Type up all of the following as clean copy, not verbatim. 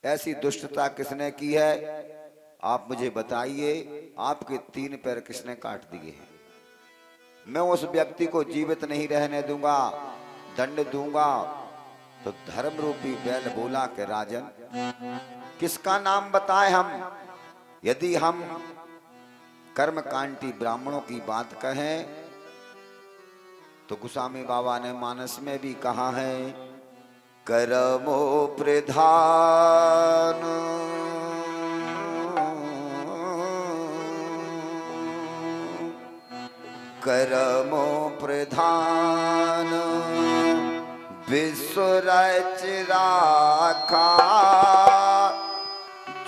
ऐसी दुष्टता किसने की है? आप मुझे बताइए, आपके 3 पैर किसने काट दिए हैं? मैं उस व्यक्ति को जीवित नहीं रहने दूंगा, दंड दूंगा। तो धर्म रूपी बैल बोला कि राजन, किसका नाम बताएं हम? यदि हम कर्मकांडी ब्राह्मणों की बात कहें तो गोस्वामी बाबा ने मानस में भी कहा है, कर्मो प्रधान कर्मो प्रधान विश्व रच राखा,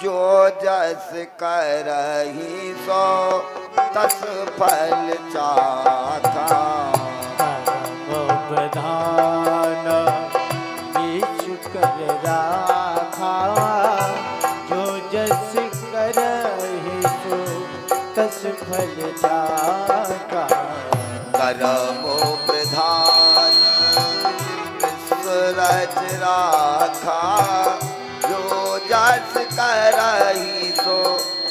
जो जस करहि सो तस फल चाखा। प्रधान विश्व कर राखा, जो जस करहि सो तस फल चाखा। कर्मो प्रधान विश्व रच राखा, जो जस करहि सो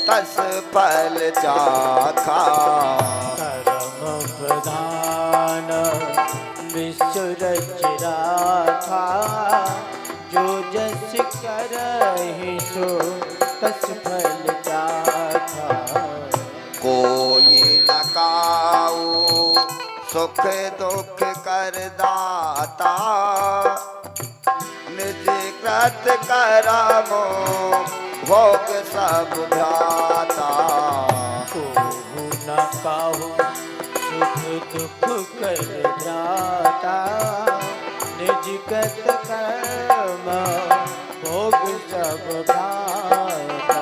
तस फल चाखा। कर्म प्रधान विश्व रच राखा, जो जस करहि सो तस फल चाखा। कोई न काऊ सुख दुख कर दाता, निज कृत करमो भोग सब भ्राता। कोहु न काहू सुख दुख कर जाता, निज कृत कर्म भोग सब भ्राता।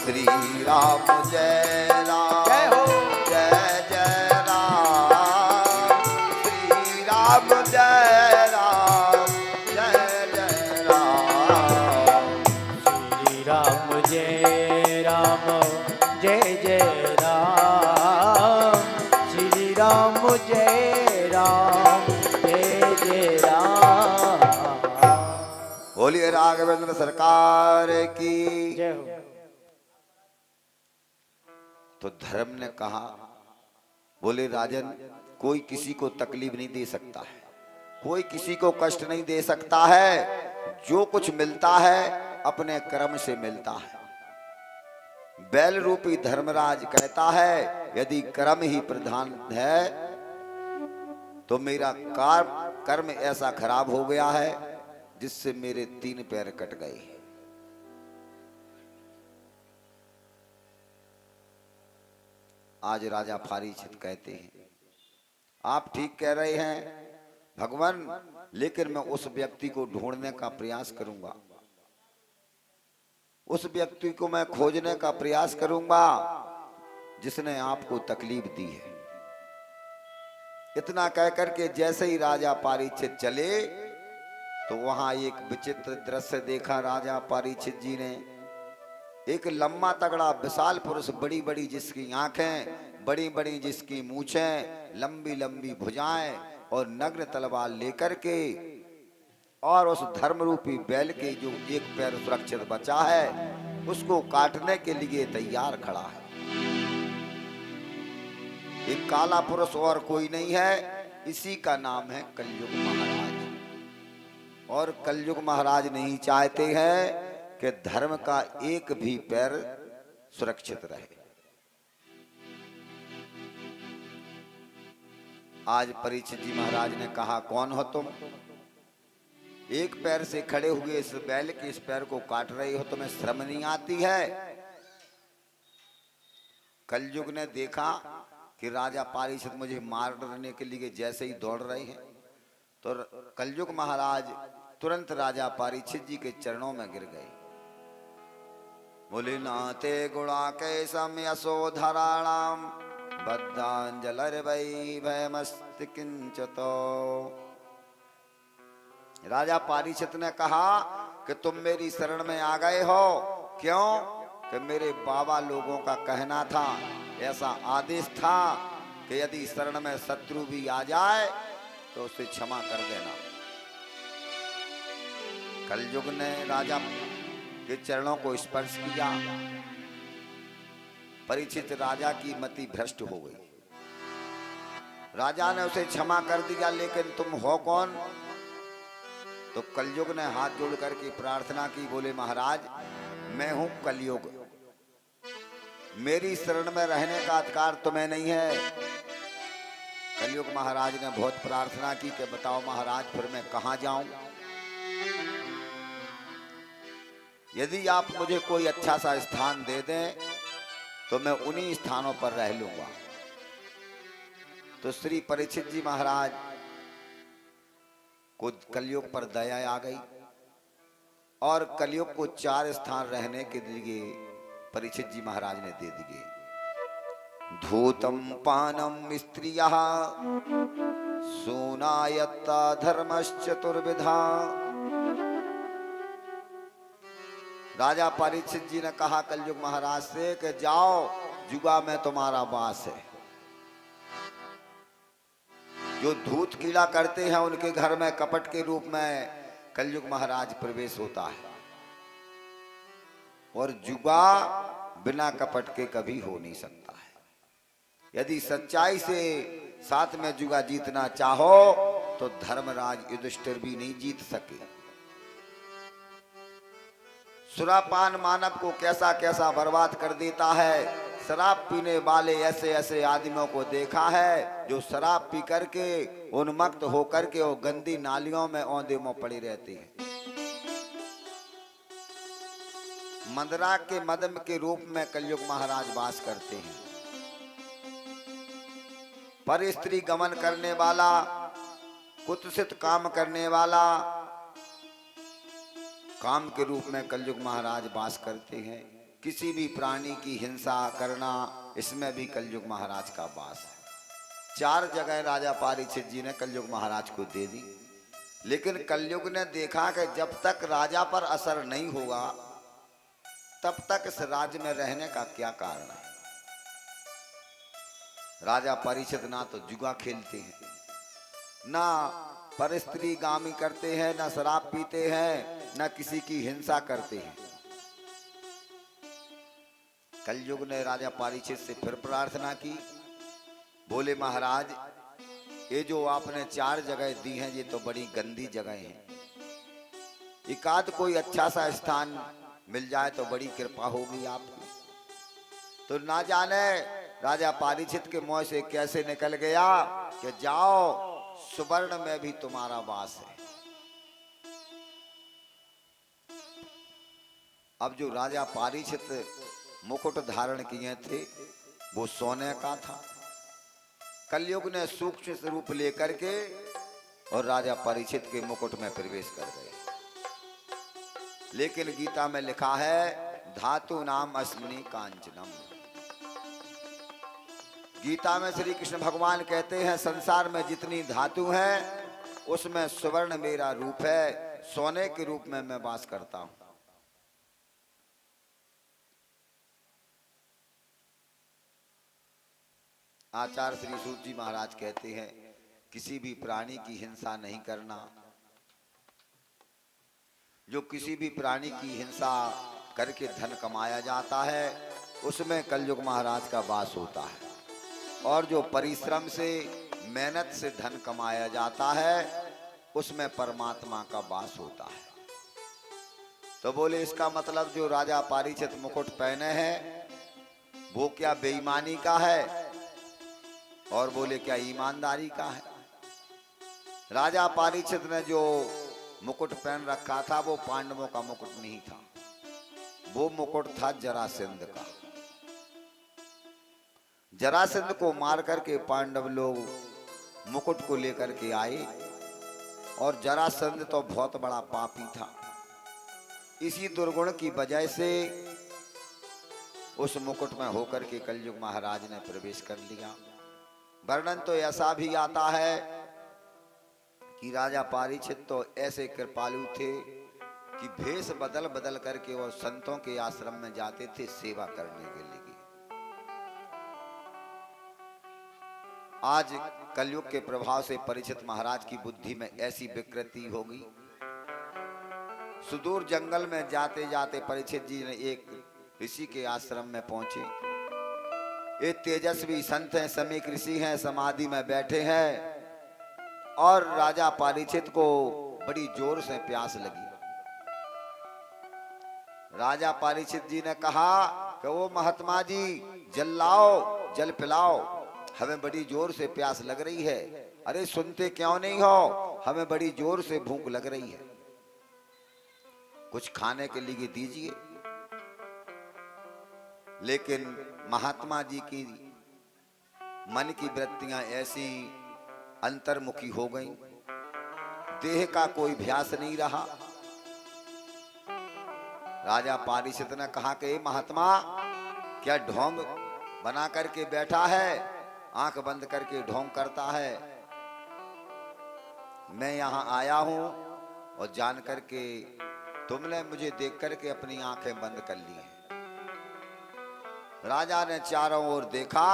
श्री राम जय राम जय हो। जय जय राम, श्री राम जय राम जय जय राम। श्री राम जय राम जय जय राम, श्री राम जय राम जय जय राम। बोलिए राघवेंद्र सरकार की। जय हो। तो धर्म ने कहा, बोले राजन, कोई किसी को तकलीफ नहीं दे सकता है, कोई किसी को कष्ट नहीं दे सकता है। जो कुछ मिलता है अपने कर्म से मिलता है। बैल रूपी धर्मराज कहता है, यदि कर्म ही प्रधान है तो मेरा कर्म ऐसा खराब हो गया है जिससे मेरे 3 पैर कट गए। आज राजा पारीक्षित कहते हैं, आप ठीक कह रहे हैं भगवान, लेकिन मैं उस व्यक्ति को ढूंढने का प्रयास करूंगा, उस व्यक्ति को मैं खोजने का प्रयास करूंगा जिसने आपको तकलीफ दी है। इतना कहकर के जैसे ही राजा पारीक्षित चले तो वहां एक विचित्र दृश्य देखा राजा पारीक्षित जी ने। एक लंबा तगड़ा विशाल पुरुष, बड़ी बड़ी जिसकी आंखें, बड़ी बड़ी जिसकी मूछें, लंबी लंबी भुजाएं और नग्न तलवार लेकर के, और उस धर्म रूपी बैल के जो एक पैर सुरक्षित बचा है उसको काटने के लिए तैयार खड़ा है। एक काला पुरुष और कोई नहीं है, इसी का नाम है कलयुग महाराज। और कलयुग महाराज नहीं चाहते हैं कि धर्म का एक भी पैर सुरक्षित रहे। आज परीक्षित जी महाराज ने कहा, कौन हो तुम? एक पैर से खड़े हुए इस बैल के इस पैर को काट रहे हो, तुम्हें शर्म नहीं आती है? कलयुग ने देखा कि राजा पारीक्षित मुझे मारने के लिए जैसे ही दौड़ रहे हैं, तो कलयुग महाराज तुरंत राजा पारीक्षित जी के चरणों में गिर गए। बोले, नाते गुणा के सम यशोधराणाम बद्धांजलर्वै भयमस्त किंचतो। राजा पारीक्षित ने कहा कि तुम मेरी शरण में आ गए हो, क्यों? कि मेरे बाबा लोगों का कहना था, ऐसा आदेश था कि यदि शरण में शत्रु भी आ जाए तो उसे क्षमा कर देना। कलयुग ने राजा के चरणों को स्पर्श किया। परीक्षित राजा की मति भ्रष्ट हो गई। राजा ने उसे क्षमा कर दिया, लेकिन तुम हो कौन? तो कलयुग ने हाथ जोड़ करके प्रार्थना की, बोले महाराज मैं हूं कलयुग, मेरी शरण में रहने का अधिकार तुम्हें नहीं है। कलयुग महाराज ने बहुत प्रार्थना की कि बताओ महाराज फिर मैं कहां जाऊं? यदि आप मुझे कोई अच्छा सा स्थान दे दें तो मैं उन्हीं स्थानों पर रह लूंगा। तो श्री परीक्षित जी महाराज को कलयुग पर दया आ गई और कलयुग को 4 स्थान रहने के लिए परीक्षित जी महाराज ने दे दिए। धूतम पानम स्त्रियः सोनायत्ता धर्मश्चतुर्विधा। राजा परीक्षित जी ने कहा कलयुग महाराज से कि जाओ, जुगा में तुम्हारा वास है। जो धूत कीड़ा करते हैं उनके घर में कपट के रूप में कलयुग महाराज प्रवेश होता है, और जुगा बिना कपट के कभी हो नहीं सकता है। यदि सच्चाई से साथ में जुगा जीतना चाहो तो धर्मराज युधिष्ठिर भी नहीं जीत सके। सुरापान मानव को कैसा कैसा बर्बाद कर देता है। शराब पीने वाले ऐसे ऐसे आदमियों को देखा है जो शराब पी करके उन्मत्त होकर के वो गंदी नालियों में औंधे मुंह पड़ी रहती है। मंदरा के मदम के रूप में कलयुग महाराज वास करते हैं। पर स्त्री गमन करने वाला, कुत्सित काम करने वाला, काम के रूप में कलयुग महाराज वास करते हैं। किसी भी प्राणी की हिंसा करना, इसमें भी कलयुग महाराज का वास है। 4 जगह राजा परीक्षित जी ने कलयुग महाराज को दे दी, लेकिन कलयुग ने देखा कि जब तक राजा पर असर नहीं होगा तब तक इस राज्य में रहने का क्या कारण है। राजा परीक्षित ना तो जुआ खेलते हैं, ना परस्त्री गामी करते हैं, ना शराब पीते हैं, ना किसी की हिंसा करते हैं। कलयुग ने राजा परीक्षित से फिर प्रार्थना की, बोले महाराज ये जो आपने 4 जगह दी हैं ये तो बड़ी गंदी जगह हैं। एकाध कोई अच्छा सा स्थान मिल जाए तो बड़ी कृपा होगी आपकी। तो ना जाने राजा परीक्षित के मुंह से कैसे निकल गया कि जाओ, सुवर्ण में भी तुम्हारा वास है। अब जो राजा परीक्षित मुकुट धारण किए थे वो सोने का था। कलयुग ने सूक्ष्म रूप लेकर के और राजा परीक्षित के मुकुट में प्रवेश कर गए। लेकिन गीता में लिखा है धातु नाम अस्मिनी कांचनम। गीता में श्री कृष्ण भगवान कहते हैं संसार में जितनी धातु है उसमें सुवर्ण मेरा रूप है, सोने के रूप में मैं वास करता हूं। आचार्य श्री सूत जी महाराज कहते हैं किसी भी प्राणी की हिंसा नहीं करना। जो किसी भी प्राणी की हिंसा करके धन कमाया जाता है उसमें कलयुग महाराज का वास होता है, और जो परिश्रम से मेहनत से धन कमाया जाता है उसमें परमात्मा का वास होता है। तो बोले इसका मतलब जो राजा परीक्षित मुकुट पहने हैं वो क्या बेईमानी का है, और बोले क्या ईमानदारी का है। राजा परीक्षित ने जो मुकुट पहन रखा था वो पांडवों का मुकुट नहीं था, वो मुकुट था जरासंध का। जरासंध को मार करके पांडव लोग मुकुट को लेकर के आए, और जरासंध तो बहुत बड़ा पापी था। इसी दुर्गुण की वजह से उस मुकुट में होकर के कलयुग महाराज ने प्रवेश कर लिया। वर्णन तो ऐसा भी आता है कि राजा परीक्षित तो ऐसे कृपालु थे कि भेष बदल बदल करके वो संतों के आश्रम में जाते थे सेवा करने के लिए। आज कलयुग के प्रभाव से परीक्षित महाराज की बुद्धि में ऐसी विकृति होगी, सुदूर जंगल में जाते जाते परीक्षित जी ने एक ऋषि के आश्रम में पहुंचे। ये तेजस्वी संत हैं, समीक ऋषि हैं, समाधि में बैठे हैं और राजा परीक्षित को बड़ी जोर से प्यास लगी। राजा परीक्षित जी ने कहा कि वो महात्मा जी जल लाओ, जल पिलाओ, हमें बड़ी जोर से प्यास लग रही है। अरे सुनते क्यों नहीं हो, हमें बड़ी जोर से भूख लग रही है, कुछ खाने के लिए दीजिए। लेकिन महात्मा जी की मन की वृत्तियां ऐसी अंतर्मुखी हो गईं, देह का कोई अभ्यास नहीं रहा। राजा परीक्षित ने कहा कि महात्मा क्या ढोंग बना करके बैठा है, आंख बंद करके ढोंग करता है। मैं यहां आया हूं और जान करके तुमने मुझे देख करके अपनी आंखें बंद कर ली हैं। राजा ने चारों ओर देखा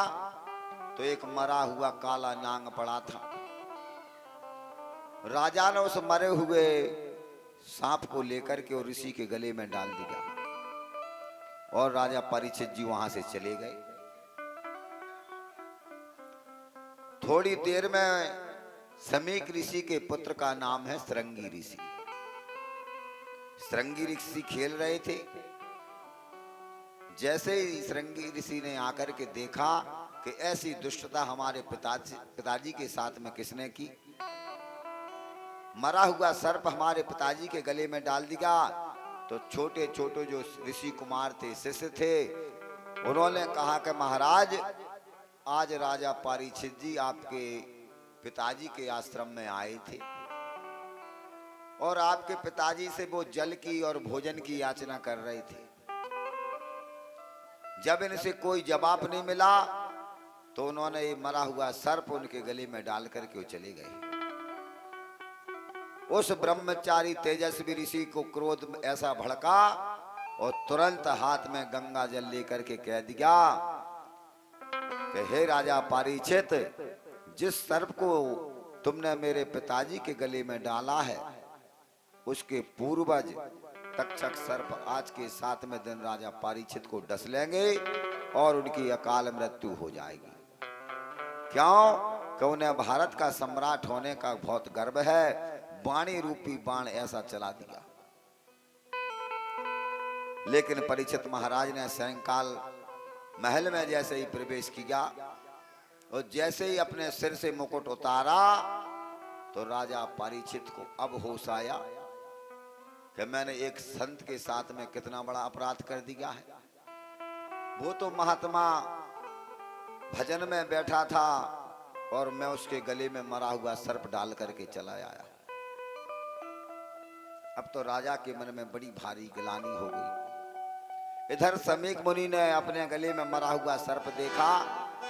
तो एक मरा हुआ काला नांग पड़ा था। राजा ने उस मरे हुए सांप को लेकर के और ऋषि के गले में डाल दिया और राजा परीक्षित जी वहां से चले गए। थोड़ी देर में समीक ऋषि के पुत्र का नाम है श्रृंगी ऋषि। श्रृंगी ऋषि खेल रहे थे। जैसे ही श्रृंगी ऋषि ने आकर के देखा कि ऐसी दुष्टता हमारे पिताजी के साथ में किसने की, मरा हुआ सर्प हमारे पिताजी के गले में डाल दिया, तो छोटे छोटे जो ऋषि कुमार थे, शिष्य थे, उन्होंने कहा कि महाराज आज राजा परीक्षित जी आपके पिताजी के आश्रम में आए थे और आपके पिताजी से वो जल की और भोजन की याचना कर रहे थे। जब इनसे कोई जवाब नहीं मिला तो उन्होंने ये मरा हुआ सर्प उनके गले में डाल करके वो चले गए। उस ब्रह्मचारी तेजस्वी ऋषि को क्रोध ऐसा भड़का और तुरंत हाथ में गंगा जल लेकर के कह दिया कि हे राजा परीक्षित, जिस सर्प को तुमने मेरे पिताजी के गले में डाला है उसके पूर्वज तक्षक सर्प आज के 7वें दिन राजा परीक्षित को डस लेंगे और उनकी अकाल मृत्यु हो जाएगी। क्यों? कि उन्हें भारत का सम्राट होने का बहुत गर्व है। वाणी रूपी बाण ऐसा चला दिया। लेकिन परीक्षित महाराज ने सायंकाल महल में जैसे ही प्रवेश किया और जैसे ही अपने सिर से मुकुट उतारा तो राजा परीक्षित को अब होश आया कि मैंने एक संत के साथ में कितना बड़ा अपराध कर दिया है। वो तो महात्मा भजन में बैठा था और मैं उसके गले में मरा हुआ सर्प डाल करके चला आया। अब तो राजा के मन में बड़ी भारी गिलानी हो गई। इधर समीक मुनि ने अपने गले में मरा हुआ सर्प देखा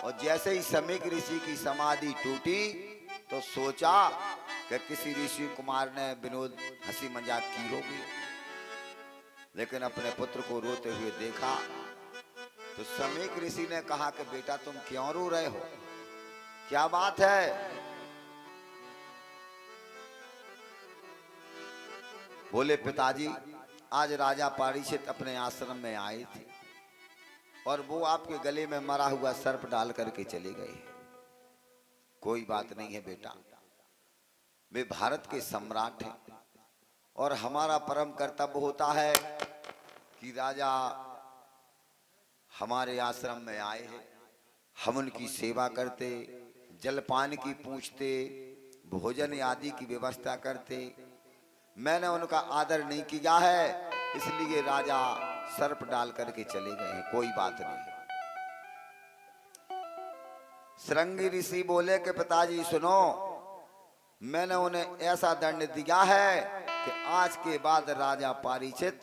और जैसे ही समीक ऋषि की समाधि टूटी तो सोचा कि किसी ऋषि कुमार ने विनोद हंसी मजाक की होगी। लेकिन अपने पुत्र को रोते हुए देखा तो समीक ऋषि ने कहा कि बेटा तुम क्यों रो रहे हो, क्या बात है? बोले पिताजी आज राजा परीक्षित अपने आश्रम में आए थे और वो आपके गले में मरा हुआ सर्प डाल करके चले गए। कोई बात नहीं है बेटा, वे भारत के सम्राट हैं और हमारा परम कर्तव्य होता है कि राजा हमारे आश्रम में आए हैं, हम उनकी सेवा करते, जलपान की पूछते, भोजन आदि की व्यवस्था करते। मैंने उनका आदर नहीं किया है, इसलिए राजा सर्प डाल करके चले गए हैं। कोई बात नहीं। श्रृंगी ऋषि बोले कि पिताजी सुनो, मैंने उन्हें ऐसा दंड दिया है कि आज के बाद राजा परीक्षित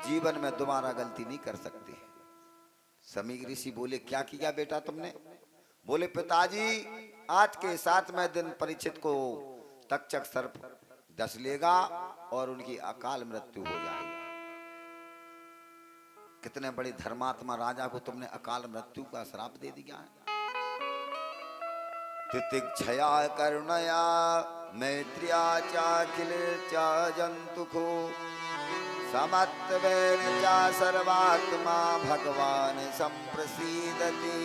जीवन में दोबारा गलती नहीं कर सकते। समीक ऋषि बोले क्या किया बेटा तुमने? बोले पिताजी आज के 7वें दिन परीक्षित को तक्षक सर्प डस लेगा और उनकी अकाल मृत्यु हो जाएगी। कितने बड़े धर्मात्मा राजा को तुमने अकाल मृत्यु का श्राप दे दिया है। तितिक्षया करुणया मैत्रिया चाखिल चा जंतुखो समत्वेन च सर्वात्मा भगवान संप्रसीदति।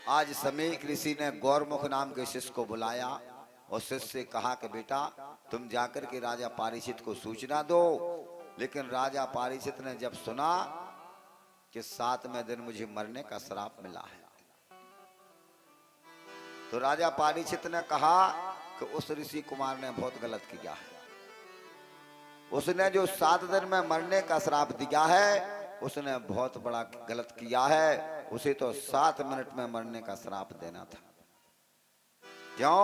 आज समीक ऋषि ने गौरमुख नाम के शिष्य को बुलाया और शिष्य से कहा कि बेटा तुम जाकर के राजा परीक्षित को सूचना दो। लेकिन राजा परीक्षित ने जब सुना कि 7वें दिन मुझे मरने का श्राप मिला है, तो राजा परीक्षित ने कहा कि उस ऋषि कुमार ने बहुत गलत किया है। उसने जो 7 दिन में मरने का श्राप दिया है उसने बहुत बड़ा गलत किया है। उसे तो 7 मिनट में मरने का श्राप देना था। क्यों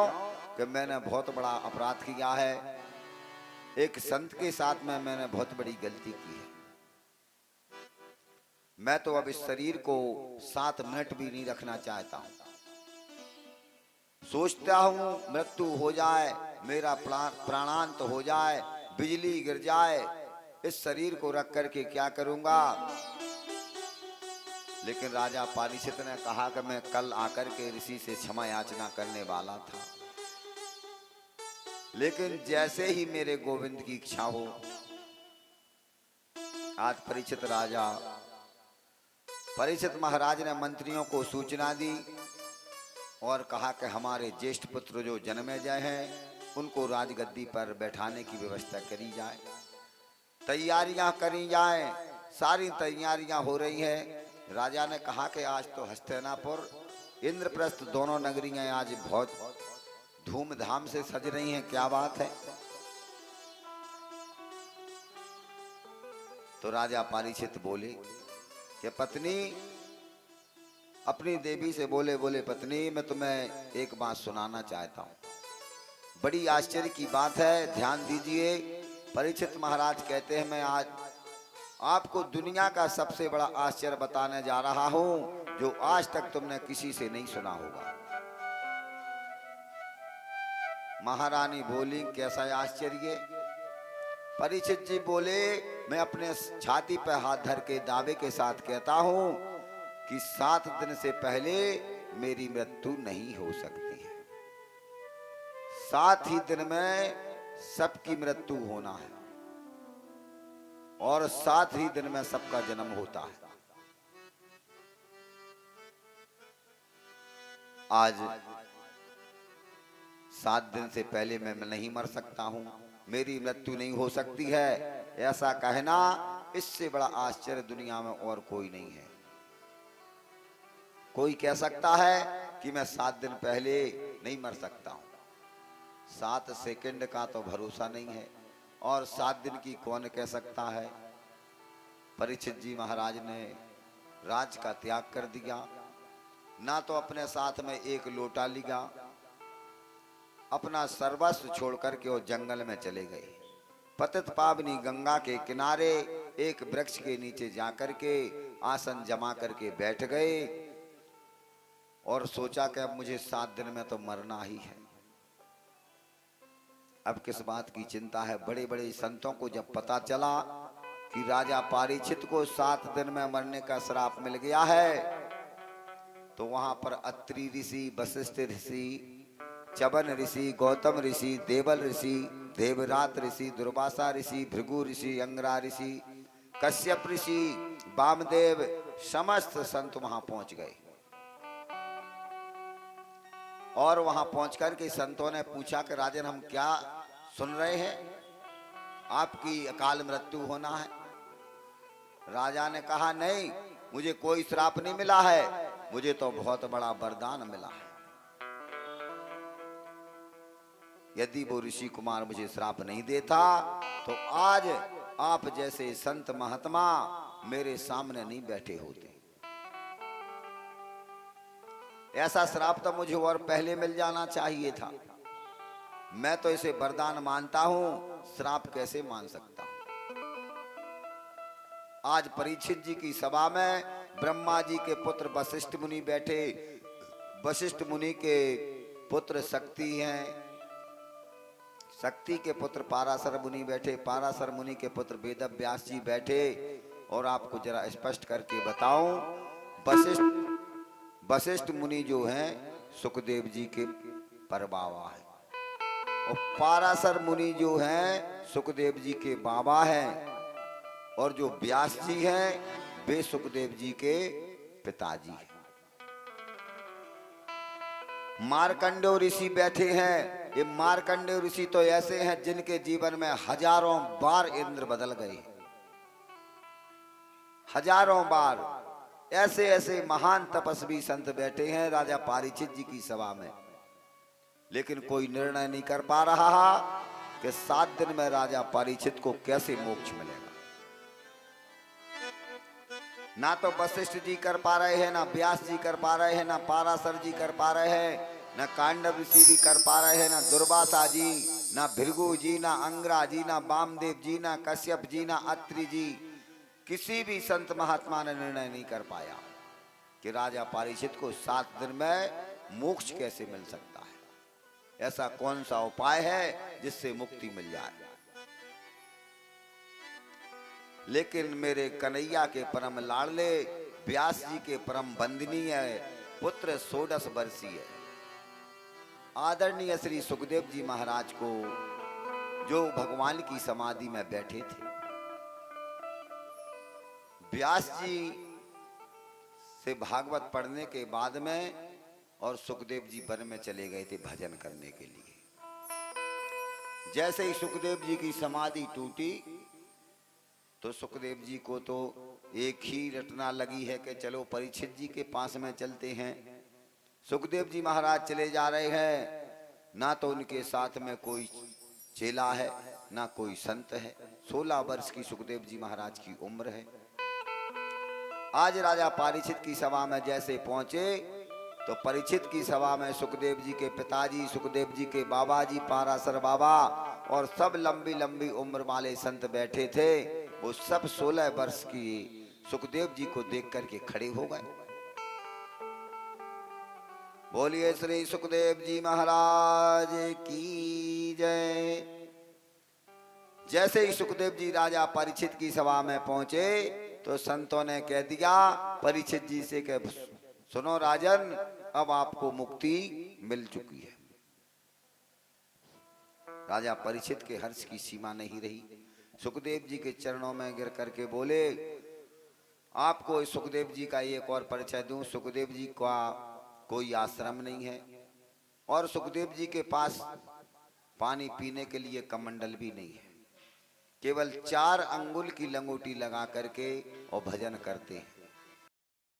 कि मैंने बहुत बड़ा अपराध किया है, एक संत के साथ में मैंने बहुत बड़ी गलती की है। मैं तो अब इस शरीर को 7 मिनट भी नहीं रखना चाहता हूं। सोचता हूं मृत्यु हो जाए, मेरा प्राणांत हो जाए, बिजली गिर जाए, इस शरीर को रख करके क्या करूंगा। लेकिन राजा परीक्षित ने कहा कि मैं कल आकर के ऋषि से क्षमा याचना करने वाला था, लेकिन जैसे ही मेरे गोविंद की इच्छा हो। आज परीक्षित महाराज ने मंत्रियों को सूचना दी और कहा कि हमारे ज्येष्ठ पुत्र जो जन्मेजय हैं उनको राजगद्दी पर बैठाने की व्यवस्था करी जाए, तैयारियां करी जाए। सारी तैयारियां हो रही हैं। राजा ने कहा कि आज तो हस्तिनापुर इंद्रप्रस्थ दोनों नगरियां आज बहुत धूमधाम से सज रही हैं, क्या बात है। तो राजा परीक्षित बोले कि पत्नी, अपनी देवी से बोले पत्नी मैं तुम्हें एक बात सुनाना चाहता हूं, बड़ी आश्चर्य की बात है, ध्यान दीजिए। परीक्षित महाराज कहते हैं मैं आज आपको दुनिया का सबसे बड़ा आश्चर्य बताने जा रहा हूं जो आज तक तुमने किसी से नहीं सुना होगा। महारानी बोली कैसा आश्चर्य। परीक्षित जी बोले मैं अपने छाती पर हाथ धर के दावे के साथ कहता हूं कि 7 दिन से पहले मेरी मृत्यु नहीं हो सकती है। 7 ही दिन में सबकी मृत्यु होना है और 7 ही दिन में सबका जन्म होता है। आज 7 दिन से पहले मैं नहीं मर सकता हूं, मेरी मृत्यु नहीं हो सकती है, ऐसा कहना इससे बड़ा आश्चर्य दुनिया में और कोई नहीं है। कोई कह सकता है कि मैं 7 दिन पहले नहीं मर सकता हूं, 7 सेकंड का तो भरोसा नहीं है और 7 दिन की कौन कह सकता है। परीक्षित जी महाराज ने राज का त्याग कर दिया, ना तो अपने साथ में एक लोटा लिया, अपना सर्वस्व छोड़ करके वो जंगल में चले गए। पतित पावनी गंगा के किनारे एक वृक्ष के नीचे जाकर के आसन जमा करके बैठ गए और सोचा कि अब मुझे 7 दिन में तो मरना ही है, अब किस बात की चिंता है। बड़े बड़े संतों को जब पता चला कि राजा परीक्षित को 7 दिन में मरने का श्राप मिल गया है, तो वहां पर अत्रि ऋषि, वशिष्ठ ऋषि, चवन ऋषि, गौतम ऋषि, देवल ऋषि, देवरात ऋषि, दुर्वासा ऋषि, भृगु ऋषि, अंगरा ऋषि, कश्यप ऋषि, वामदेव, समस्त संत वहां पहुंच गए। और वहां पहुंचकर के संतों ने पूछा कि राजन हम क्या सुन रहे हैं, आपकी अकाल मृत्यु होना है। राजा ने कहा नहीं, मुझे कोई श्राप नहीं मिला है, मुझे तो बहुत बड़ा वरदान मिला है। यदि वो ऋषि कुमार मुझे श्राप नहीं देता तो आज आप जैसे संत महात्मा मेरे सामने नहीं बैठे होते। ऐसा श्राप तो मुझे और पहले मिल जाना चाहिए था। मैं तो इसे वरदान मानता हूं, श्राप कैसे मान सकता हूं। आज परीक्षित जी की सभा में ब्रह्मा जी के पुत्र वशिष्ठ मुनि बैठे, वशिष्ठ मुनि के पुत्र शक्ति हैं, शक्ति के पुत्र पाराशर मुनि बैठे, पाराशर मुनि के पुत्र वेद व्यास जी बैठे। और आपको जरा स्पष्ट करके बताऊं, वशिष्ठ मुनि जो हैं सुखदेव जी के परबावा है। और पाराशर मुनि जो हैं सुखदेव जी के बाबा हैं, और जो व्यास जी हैं वे सुखदेव जी के पिताजी हैं। मार्कंडेय ऋषि बैठे हैं। ये मार्कंडेय ऋषि तो ऐसे हैं जिनके जीवन में हजारों बार इंद्र बदल गए, हजारों बार। ऐसे ऐसे महान तपस्वी संत बैठे हैं राजा परीक्षित जी की सभा में, लेकिन कोई निर्णय नहीं कर पा रहा कि 7 दिन में राजा परीक्षित को कैसे मोक्ष मिलेगा। ना तो वशिष्ठ जी कर पा रहे हैं, ना व्यास जी कर पा रहे हैं, ना पाराशर जी कर पा रहे हैं, ना कांडव ऋषि भी कर पा रहे हैं, ना दुर्वासा जी, ना भृगु जी, ना अंगरा जी, ना वामदेव जी, ना कश्यप जी, ना अत्रि जी। किसी भी संत महात्मा ने निर्णय नहीं कर पाया कि राजा परीक्षित को 7 दिन में मोक्ष कैसे मिल सकता है। ऐसा कौन सा उपाय है जिससे मुक्ति मिल जाए। लेकिन मेरे कन्हैया के परम लाडले व्यास जी के परम वंदनीय पुत्र 16 वर्षीय आदरणीय श्री सुखदेव जी महाराज को, जो भगवान की समाधि में बैठे थे, व्यास जी से भागवत पढ़ने के बाद में और सुखदेव जी वन में चले गए थे भजन करने के लिए। जैसे ही सुखदेव जी की समाधि टूटी तो सुखदेव जी को तो एक ही रटना लगी है कि चलो परीक्षित जी के पास में चलते हैं। सुखदेव जी महाराज चले जा रहे हैं, ना तो उनके साथ में कोई चेला है ना कोई संत है। 16 वर्ष की सुखदेव जी महाराज की उम्र है। आज राजा परीक्षित की सभा में जैसे पहुंचे तो परीक्षित की सभा में सुखदेव जी के पिताजी, सुखदेव जी के बाबा जी पाराशर बाबा और सब लंबी लंबी उम्र वाले संत बैठे थे। वो सब 16 वर्ष की सुखदेव जी को देख करके खड़े हो गए। बोलिए श्री सुखदेव जी महाराज की जय। जैसे ही सुखदेव जी राजा परीक्षित की सभा में पहुंचे तो संतों ने कह दिया परीक्षित जी से कि सुनो राजन, अब आपको मुक्ति मिल चुकी है। राजा परीक्षित के हर्ष की सीमा नहीं रही। सुखदेव जी के चरणों में गिर करके बोले, आपको सुखदेव जी का एक और परिचय दूं। सुखदेव जी का कोई आश्रम नहीं है और सुखदेव जी के पास पानी पीने के लिए कमंडल भी नहीं है। केवल 4 अंगुल की लंगोटी लगा करके और भजन करते हैं।